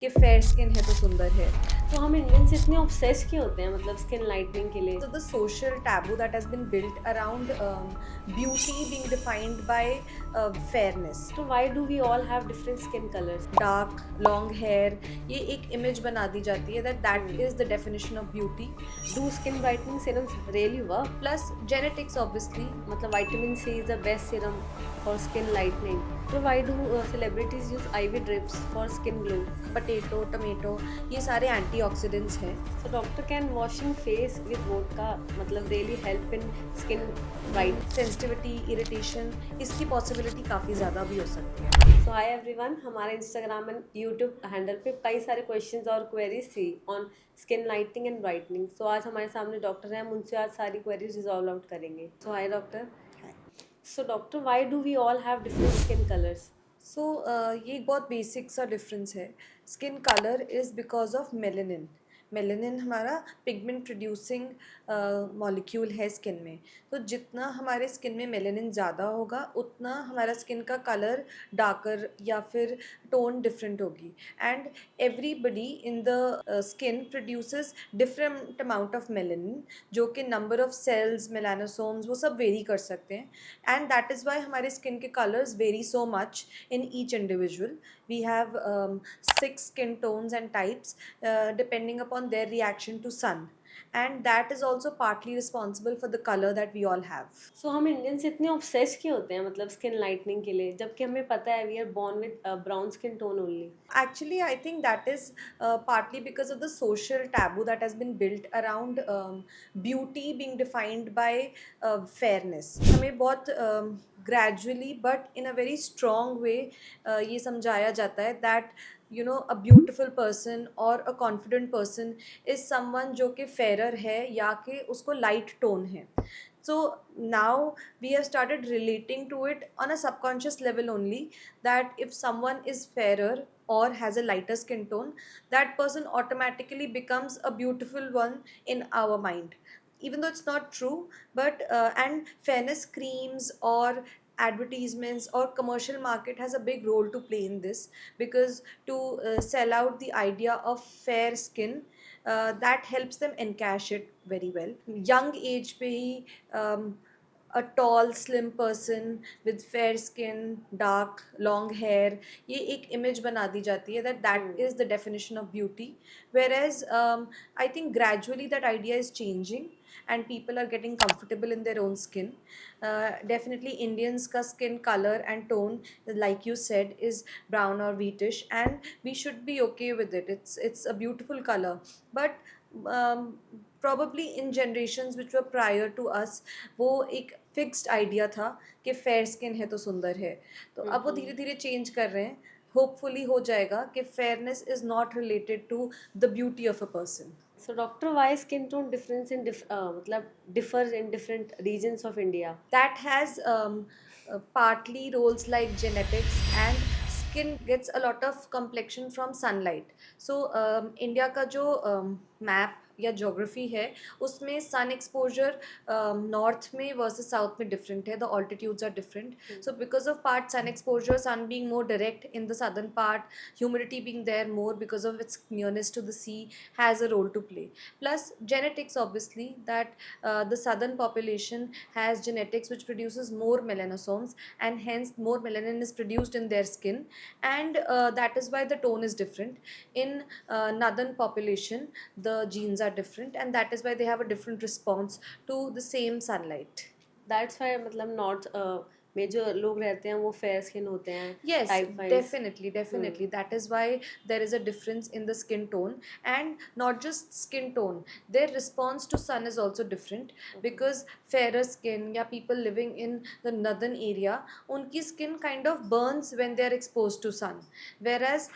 कि fair skin है तो सुंदर है. तो हम इंडियंस इतने ऑब्सेस क्यों होते हैं मतलब स्किन लाइटनिंग के लिए? So the social taboo that has been built around beauty being defined by fairness. तो why do we all have different skin colours? Dark long hair, ये एक इमेज बना दी जाती है that is the definition of beauty. Do skin brightening serums really work? Plus genetics obviously. मतलब vitamin C is the best serum for skin lightening. तो why do celebrities use IV drips for skin glow? Potato tomato ये सारे antioxidants हैं. So doctor, can washing face with vodka मतलब really help in skin bright? Sensitivity irritation इसकी possibility काफ़ी ज़्यादा भी हो सकती है. So hi everyone, हमारे इंस्टाग्राम एंड यूट्यूब हैंडल पे कई सारे क्वेश्चंस और क्वेरीज थी on skin lightening and brightening. So आज हमारे सामने डॉक्टर हैं, हम उनसे आज सारी क्वेरीज रिजॉल्व आउट करेंगे. So hi doctor. So doctor, why do we all have different skin colours? So ये एक बहुत बेसिक सा डिफरेंस है. Skin colour is because of melanin. Melanin हमारा पिगमेंट प्रोड्यूसिंग मॉलिक्यूल है स्किन में. तो जितना हमारे स्किन में मेलेनिन ज़्यादा होगा उतना हमारा स्किन का कलर डार्कर या फिर टोन डिफरेंट होगी. And everybody in the skin produces different amount of melanin, जो कि नंबर ऑफ सेल्स मेलानोसोम्स वो सब वेरी कर सकते हैं. एंड दैट इज़ वाई हमारे स्किन के colours very so much in each individual. We have 6 skin tones and types depending upon their reaction to sun, and that is also partly responsible for the color that we all have. सो हम Indians इतने obsess क्यों होते हैं मतलब skin lightening के लिए, जबकि हमें पता है we are born with brown skin tone only? Actually, I think that is partly because of the social taboo that has been built around beauty being defined by fairness. हमें बहुत gradually but in a very strong way ये समझाया जाता है that a beautiful person or a confident person is someone जो कि fairer है या कि उसको light tone है. So now we have started relating to it on a subconscious level only, that if someone is fairer or has a lighter skin tone, that person automatically becomes a beautiful one in our mind, even though it's not true. But and fairness creams or advertisements or commercial market has a big role to play in this, because to sell out the idea of fair skin, that helps them encash it very well. Young age पे ही a tall slim person with fair skin, dark long hair, ये एक image बना दी जाती है that is the definition of beauty. Whereas I think gradually that idea is changing and people are getting comfortable in their own skin. Definitely Indians का skin color and tone, like you said, is brown or wheatish, and we should be okay with it. It's a beautiful color. But probably in generations which were prior to us, वो एक fixed idea था कि fair skin है तो सुंदर है. तो अब वो धीरे धीरे चेंज कर रहे हैं. होपफुली हो जाएगा कि fairness is not related to the beauty of a person. So doctor, why skin tone difference in मतलब differs in different regions of India? That has partly roles like genetics, and skin gets a lot of complexion from sunlight. So India का जो map या geography है उसमें sun exposure north में versus south में different है. The altitudes are different. So because of part sun exposure, sun being more direct in the southern part, humidity being there more because of its nearness to the sea, has a role to play. Plus genetics, obviously, that the southern population has genetics which produces more melanosomes, and hence more melanin is produced in their skin, and that is why the tone is different. In northern population, the genes are different, and that is why they have a different response to the same sunlight. That's why मतलब north में जो लोग रहते हैं वो fair skin होते हैं. Yes, type wise. definitely. That is why there is a difference in the skin tone, and not just skin tone. Their response to sun is also different, because fairer skin या people living in the northern area, उनकी skin kind of burns when they are exposed to sun. Whereas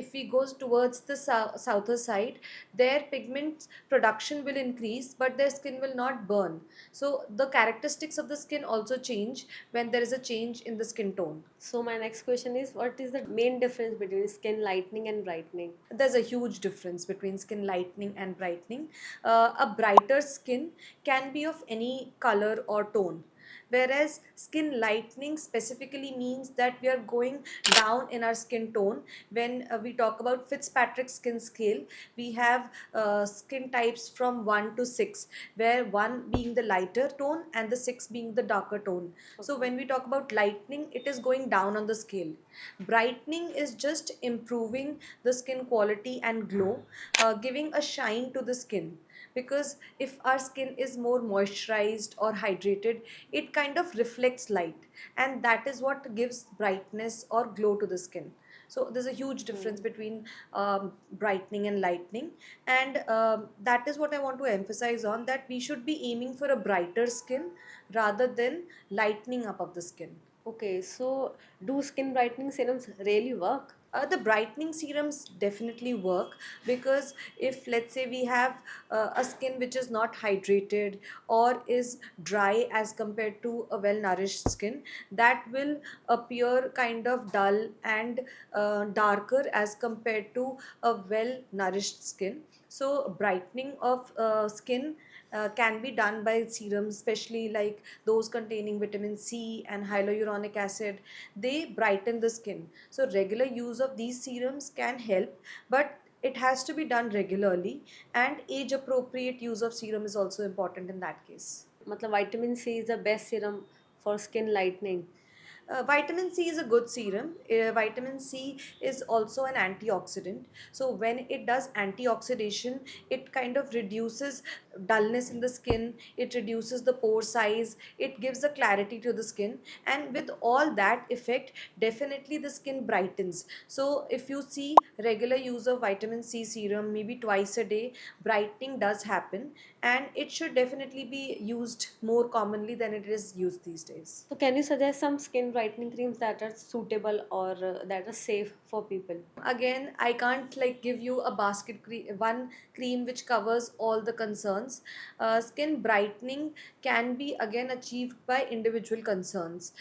if we go towards the southern side, their pigment production will increase, but their skin will not burn. So the characteristics of the skin also change when there is a change in the skin tone. So my next question is, what is the main difference between skin lightening and brightening? There's a huge difference between skin lightening and brightening. A brighter skin can be of any color or tone. whereas skin lightening specifically means that we are going down in our skin tone. When we talk about Fitzpatrick skin scale, we have skin types from 1 to 6, where 1 being the lighter tone and the 6 being the darker tone. So Okay. when we talk about lightening, it is going down on the scale. Brightening is just improving the skin quality and glow, giving a shine to the skin. Because if our skin is more moisturized or hydrated, it kind of reflects light, and that is what gives brightness or glow to the skin. So there's a huge difference Hmm. between brightening and lightening, and that is what I want to emphasize on, that we should be aiming for a brighter skin rather than lightening up of the skin. Okay, so do skin brightening serums really work? The brightening serums definitely work, because if, let's say, we have a skin which is not hydrated or is dry as compared to a well nourished skin, that will appear kind of dull and darker as compared to a well nourished skin. So brightening of skin can be done by serums, especially like those containing vitamin C and hyaluronic acid. They brighten the skin. So regular use of these serums can help, but it has to be done regularly, and age appropriate use of serum is also important in that case. मतलब vitamin C is the best serum for skin lightening. Vitamin C is a good serum. Vitamin C is also an antioxidant. So when it does antioxidation, it kind of reduces dullness in the skin. It reduces the pore size. It gives a clarity to the skin, and with all that effect, definitely the skin brightens. So if you see regular use of vitamin C serum, maybe twice a day, brightening does happen, and it should definitely be used more commonly than it is used these days. So can you suggest some skin brightening creams that are suitable or that are safe for people? Again, I can't like give you a one cream which covers all the concerns. Skin brightening can be again achieved by individual concerns.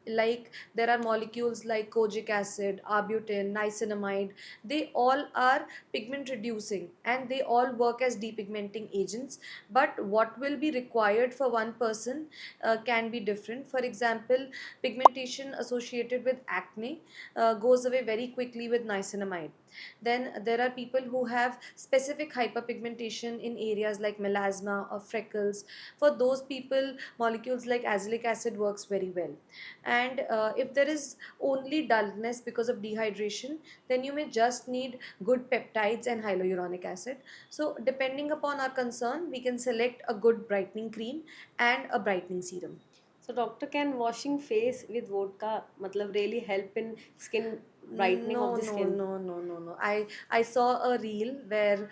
Like there are molecules like kojic acid, arbutin, niacinamide. They all are pigment reducing, and they all work as depigmenting agents, but what will be required for one person can be different. For example, pigmentation associated with acne goes away very quickly with niacinamide. Then there are people who have specific hyperpigmentation in areas like melasma or freckles. For those people, molecules like azelaic acid works very well. And if there is only dullness because of dehydration, then you may just need good peptides and hyaluronic acid. So depending upon our concern, we can select a good brightening cream and a brightening serum. So doctor, can washing face with vodka मतलब really help in skin brightening of No, the no, skin? no, no, no, no. I saw a reel where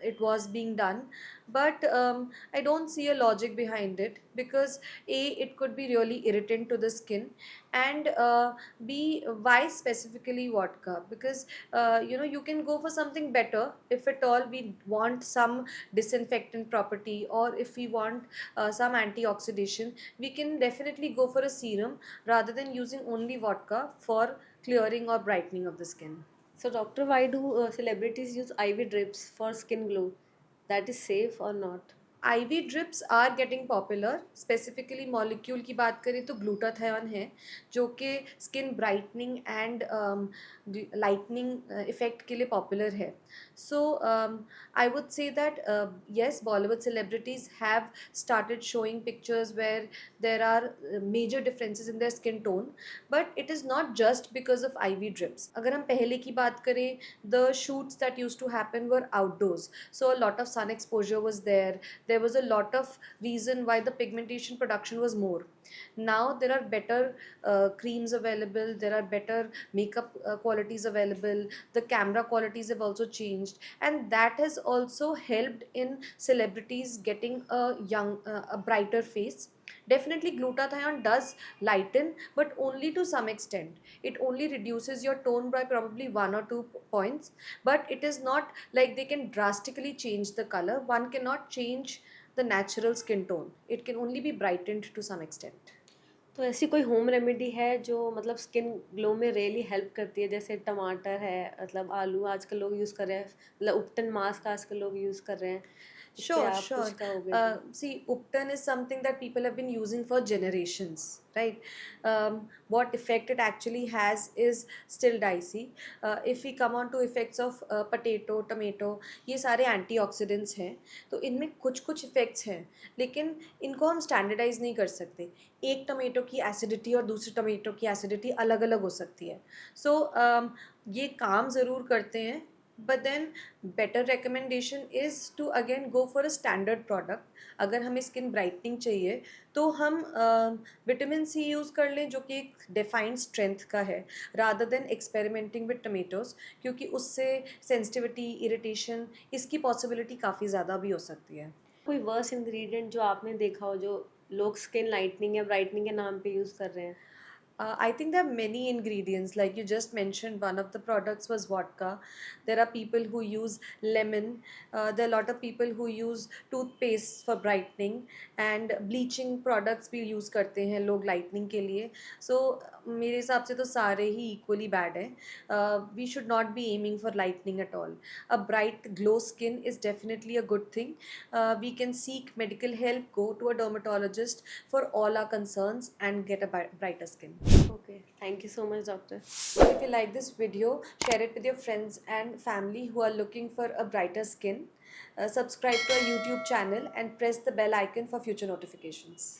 it was being done, but I don't see a logic behind it, because A, it could be really irritant to the skin, and B, why specifically vodka? Because you can go for something better if at all we want some disinfectant property, or if we want some antioxidation, we can definitely go for a serum rather than using only vodka for clearing or brightening of the skin. So doctor, why do celebrities use IV drips for skin glow? That is safe or not? IV drips are getting popular. Specifically molecule की बात करें तो glutathione है, जो कि skin brightening and lightening effect के लिए popular है. So I would say that yes, Bollywood celebrities have started showing pictures where there are major differences in their skin tone, but it is not just because of IV drips. अगर हम पहले की बात करें, the shoots that used to happen were outdoors, so a lot of sun exposure was there. There was a lot of reason why the pigmentation production was more. Now there are better creams available, there are better makeup qualities available, the camera qualities have also changed, and that has also helped in celebrities getting a brighter face. Definitely glutathione does lighten, but only to some extent. It only reduces your tone by probably 1 or 2 points, but it is not like they can drastically change the color. One cannot change the natural skin tone. It can only be brightened to some extent. तो ऐसी कोई home remedy है जो मतलब skin glow में really help करती है, जैसे टमाटर है, मतलब आलू आजकल लोग यूज़ कर रहे हैं, मतलब उपटन मास्क आजकल लोग यूज़ कर रहे हैं, इस पे Sure, आप कुछ sure. कहोगे तो? See, Upton is something that people have been using for generations, right? What effect it actually has is still dicey. If we come on to effects of potato, tomato, ये सारे antioxidants हैं, तो इनमें कुछ कुछ effects हैं, लेकिन इनको हम standardize नहीं कर सकते. एक टमेटो की एसिडिटी और दूसरी टमेटो की एसिडिटी अलग अलग हो सकती है. सो ये काम ज़रूर करते हैं, but then better recommendation is to again go for a standard product. अगर हमें स्किन ब्राइटनिंग चाहिए तो हम विटामिन सी यूज़ कर लें, जो कि एक डिफाइंड स्ट्रेंथ का है, rather than experimenting with tomatoes, क्योंकि उससे सेंसिटिविटी, इरिटेशन, इसकी पॉसिबिलिटी काफ़ी ज़्यादा भी हो सकती है. कोई वर्स इंग्रेडिएंट जो आपने देखा हो जो लोग स्किन लाइटनिंग या ब्राइटनिंग के नाम पे यूज़ कर रहे हैं? I think there are many ingredients. Like you just mentioned, one of the products was vodka. There are people who use lemon. There are a lot of people who use toothpaste for brightening, and bleaching products भी use करते हैं लोग lightening के लिए. So मेरे हिसाब से तो सारे ही equally bad हैं. We should not be aiming for lightening at all. A bright glow skin is definitely a good thing. We can seek medical help, go to a dermatologist for all our concerns, and get a brighter skin. Okay, thank you so much doctor. If you like this video, share it with your friends and family who are looking for a brighter skin. Subscribe to our YouTube channel and press the bell icon for future notifications.